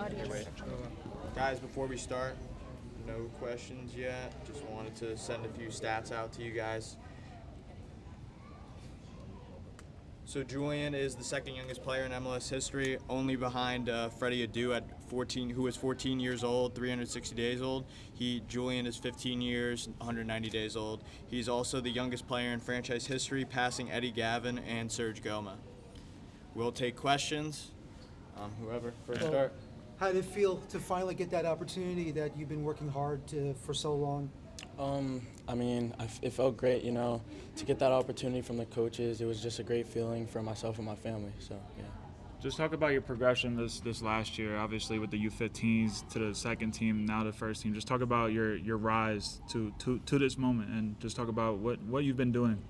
audience. Guys, before we start, no questions yet. Just wanted to send a few stats out to you guys. So Julian is the second youngest player in MLS history, only behind Freddie Adu at 14, who is 14 years old, 360 days old. Julian is 15 years, 190 days old. He's also the youngest player in franchise history, passing Eddie Gavin and Serge Goma. We'll take questions. Whoever first start. How did it feel to finally get that opportunity that you've been working hard for so long? It felt great, to get that opportunity from the coaches. It was just a great feeling for myself and my family, so, yeah. Just talk about your progression this last year, obviously with the U15s to the second team, now the first team. Just talk about your rise to this moment, and just talk about what you've been doing.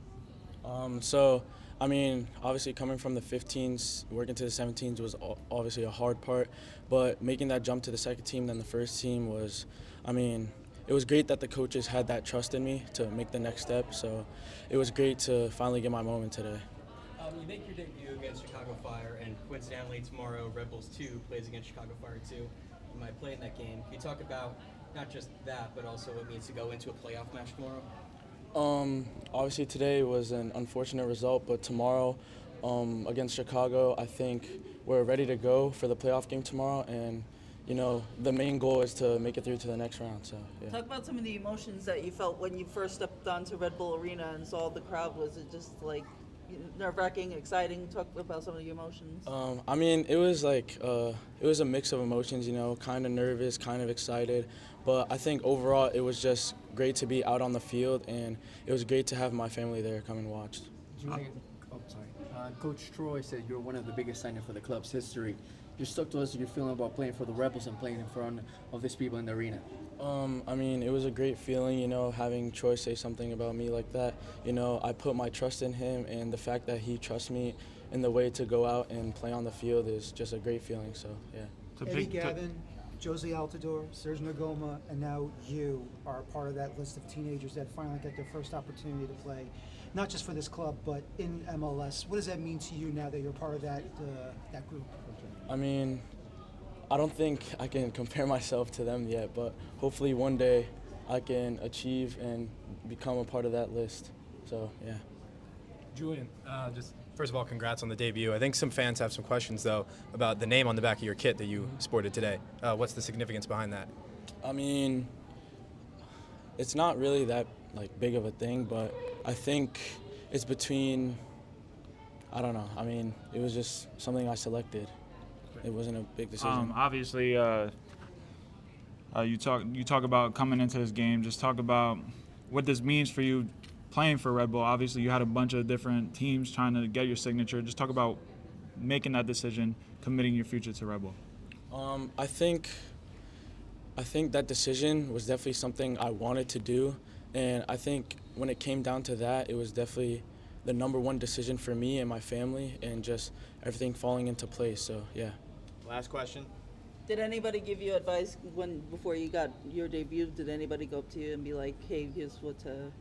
Obviously coming from the 15s, working to the 17s was obviously a hard part, but making that jump to the second team, then the first team was, it was great that the coaches had that trust in me to make the next step, so it was great to finally get my moment today. You make your debut against Chicago Fire, and coincidentally tomorrow Red Bulls 2 plays against Chicago Fire 2. You might play in that game. Can you talk about not just that, but also what it means to go into a playoff match tomorrow? Obviously today was an unfortunate result, but tomorrow against Chicago, I think we're ready to go for the playoff game tomorrow, and the main goal is to make it through to the next round. So, yeah. Talk about some of the emotions that you felt when you first stepped onto Red Bull Arena and saw the crowd. Was it just like nerve-wracking, exciting? Talk about some of the emotions. It was it was a mix of emotions. Kind of nervous, kind of excited, but I think overall it was just great to be out on the field, and it was great to have my family there come and watch. Julian, Coach Troy said you're one of the biggest signings for the club's history. Just talk to us your feeling about playing for the Rebels and playing in front of these people in the arena. It was a great feeling, having Troy say something about me like that. I put my trust in him, and the fact that he trusts me in the way to go out and play on the field is just a great feeling, so, yeah. Eddie Gavin, Jose Altidore, Serge Ngoma, and now you are part of that list of teenagers that finally get their first opportunity to play, not just for this club, but in MLS. What does that mean to you now that you're part of that group? I don't think I can compare myself to them yet, but hopefully one day I can achieve and become a part of that list. So, yeah. Julian, just first of all, congrats on the debut. I think some fans have some questions, though, about the name on the back of your kit that you sported today. What's the significance behind that? It's not really that big of a thing, but I think it's between, I don't know. It was just something I selected. It wasn't a big decision. Obviously, you talk about coming into this game. Just talk about what this means for you playing for Red Bull. Obviously, you had a bunch of different teams trying to get your signature. Just talk about making that decision, committing your future to Red Bull. I think that decision was definitely something I wanted to do, and I think when it came down to that, it was definitely the number one decision for me and my family, and just everything falling into place. So, yeah. Last question. Did anybody give you advice before you got your debut? Did anybody go up to you and be like, hey, here's what to...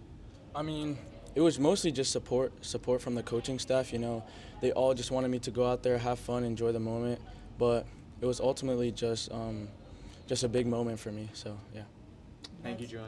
It was mostly just support from the coaching staff. They all just wanted me to go out there, have fun, enjoy the moment, but it was ultimately just a big moment for me, so, yeah. Thank you, Julian.